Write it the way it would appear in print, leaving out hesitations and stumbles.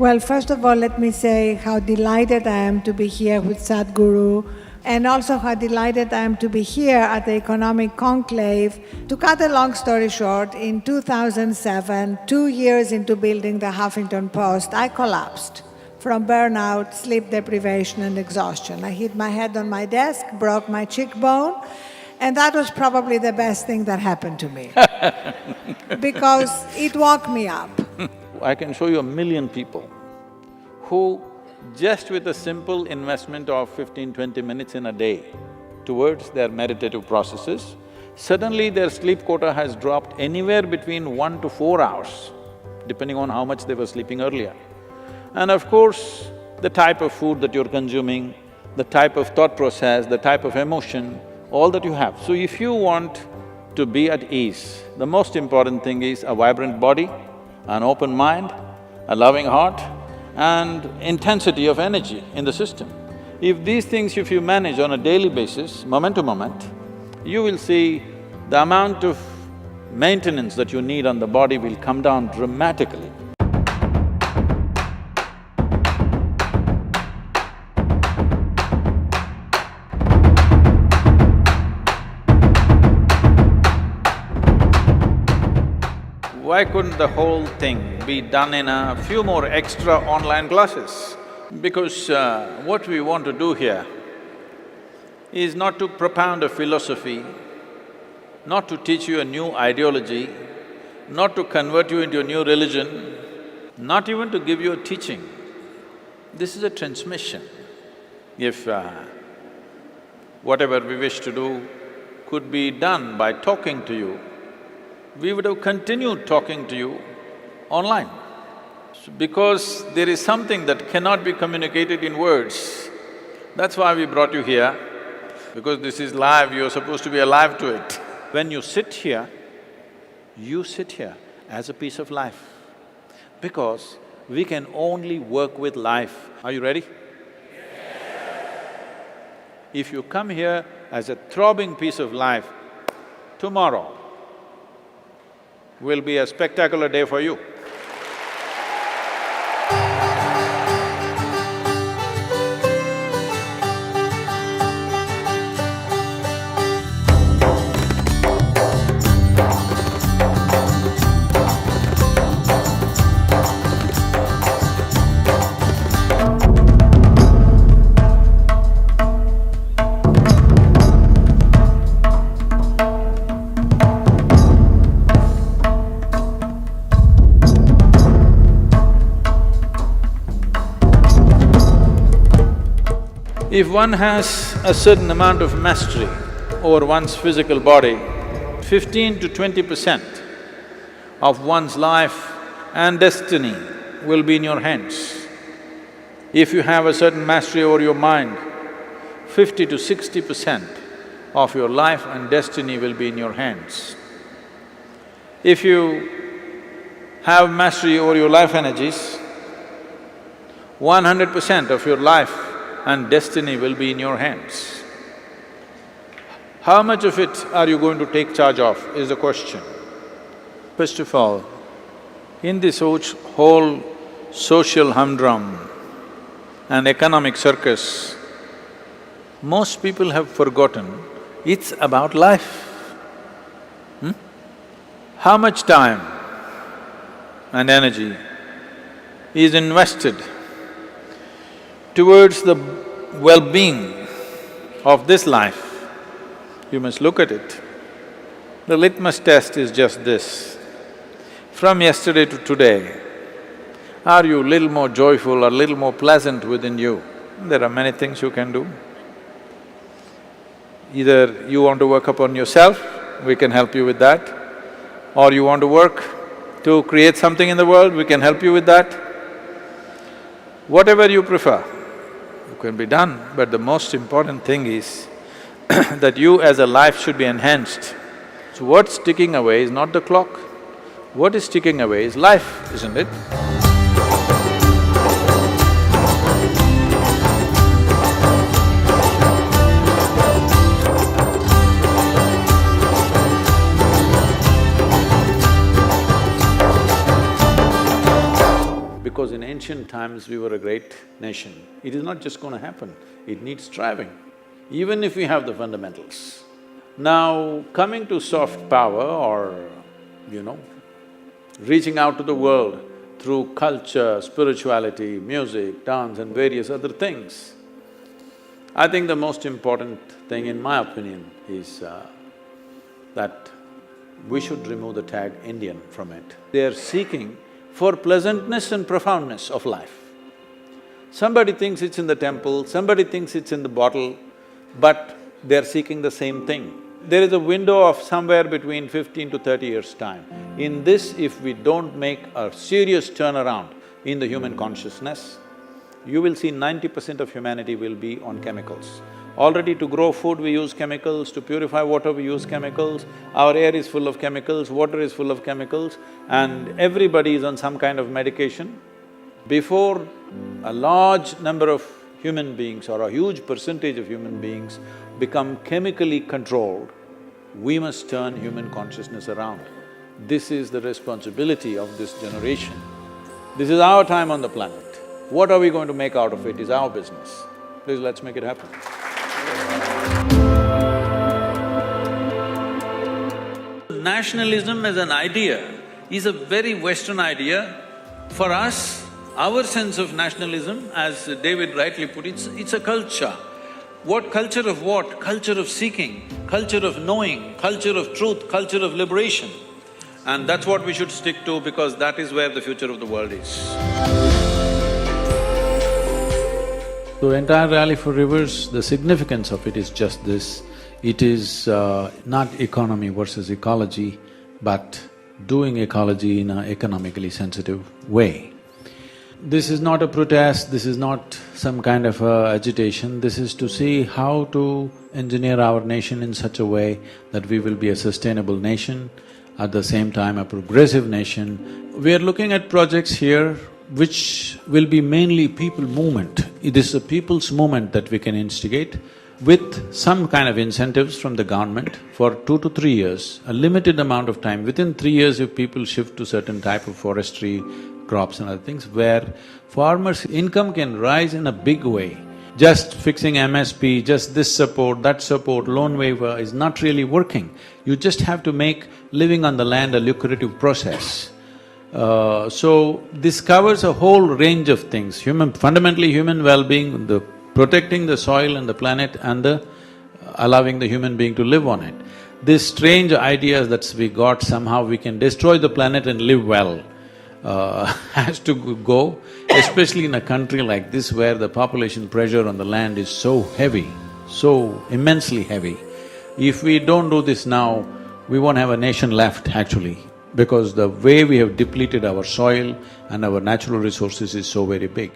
Well, first of all, let me say how delighted I am to be here with Sadhguru, and also how delighted I am to be here at the Economic Conclave. To cut a long story short, in 2007, 2 years into building the Huffington Post, I collapsed from burnout, sleep deprivation and exhaustion. I hit my head on my desk, broke my cheekbone, and that was probably the best thing that happened to me because it woke me up. I can show you 1 million people who just with a simple investment of 15–20 minutes in a day towards their meditative processes, suddenly their sleep quota has dropped anywhere between 1 to 4 hours, depending on how much they were sleeping earlier. And of course, the type of food that you're consuming, the type of thought process, the type of emotion, all that you have. So if you want to be at ease, the most important thing is a vibrant body, an open mind, a loving heart, and intensity of energy in the system. If these things, if you manage on a daily basis, moment to moment, you will see the amount of maintenance that you need on the body will come down dramatically. Why couldn't the whole thing be done in a few more extra online classes? Because what we want to do here is not to propound a philosophy, not to teach you a new ideology, not to convert you into a new religion, not even to give you a teaching. This is a transmission. If whatever we wish to do could be done by talking to you, we would have continued talking to you online. Because there is something that cannot be communicated in words, that's why we brought you here. Because this is live, you're supposed to be alive to it. When you sit here, you sit here as a piece of life. Because we can only work with life. Are you ready? If you come here as a throbbing piece of life, tomorrow will be a spectacular day for you. If one has a certain amount of mastery over one's physical body, 15 to 20% of one's life and destiny will be in your hands. If you have a certain mastery over your mind, 50 to 60% of your life and destiny will be in your hands. If you have mastery over your life energies, 100% of your life and destiny will be in your hands. How much of it are you going to take charge of is the question. First of all, in this whole social humdrum and economic circus, most people have forgotten it's about life. How much time and energy is invested towards the well-being of this life? You must look at it. The litmus test is just this. From yesterday to today, are you a little more joyful or a little more pleasant within you? There are many things you can do. Either you want to work upon yourself, we can help you with that, or you want to work to create something in the world, we can help you with that. Whatever you prefer, can be done, but the most important thing is that you as a life should be enhanced. So what's ticking away is not the clock, what is ticking away is life, isn't it? Because in ancient ancient times we were a great nation. It is not just going to happen, it needs striving, even if we have the fundamentals. Now, coming to soft power or, reaching out to the world through culture, spirituality, music, dance and various other things, I think the most important thing in my opinion is that we should remove the tag Indian from it. They are seeking for pleasantness and profoundness of life. Somebody thinks it's in the temple, somebody thinks it's in the bottle, but they're seeking the same thing. There is a window of somewhere between 15 to 30 years' time. In this, if we don't make a serious turnaround in the human consciousness, you will see 90% of humanity will be on chemicals. Already to grow food we use chemicals, to purify water we use chemicals, our air is full of chemicals, water is full of chemicals, and everybody is on some kind of medication. Before a large number of human beings or a huge percentage of human beings become chemically controlled, we must turn human consciousness around. This is the responsibility of this generation. This is our time on the planet. What are we going to make out of it is our business. Please, let's make it happen. Nationalism as an idea is a very Western idea. For us, our sense of nationalism, as David rightly put it, it's a culture. What culture of what? Culture of seeking, culture of knowing, culture of truth, culture of liberation. And that's what we should stick to because that is where the future of the world is. The entire Rally for Rivers, the significance of it is just this. It is not economy versus ecology, but doing ecology in an economically sensitive way. This is not a protest, this is not some kind of agitation, this is to see how to engineer our nation in such a way that we will be a sustainable nation, at the same time a progressive nation. We are looking at projects here which will be mainly people movement. It is a people's movement that we can instigate with some kind of incentives from the government for 2 to 3 years, a limited amount of time. Within 3 years, if people shift to certain type of forestry, crops and other things, where farmers' income can rise in a big way. Just fixing MSP, just this support, that support, loan waiver is not really working. You just have to make living on the land a lucrative process. So this covers a whole range of things, fundamentally human well-being, the protecting the soil and the planet and allowing the human being to live on it. These strange ideas that we got, somehow we can destroy the planet and live well, has to go, especially in a country like this where the population pressure on the land is so heavy, so immensely heavy. If we don't do this now, we won't have a nation left actually, because the way we have depleted our soil and our natural resources is so very big.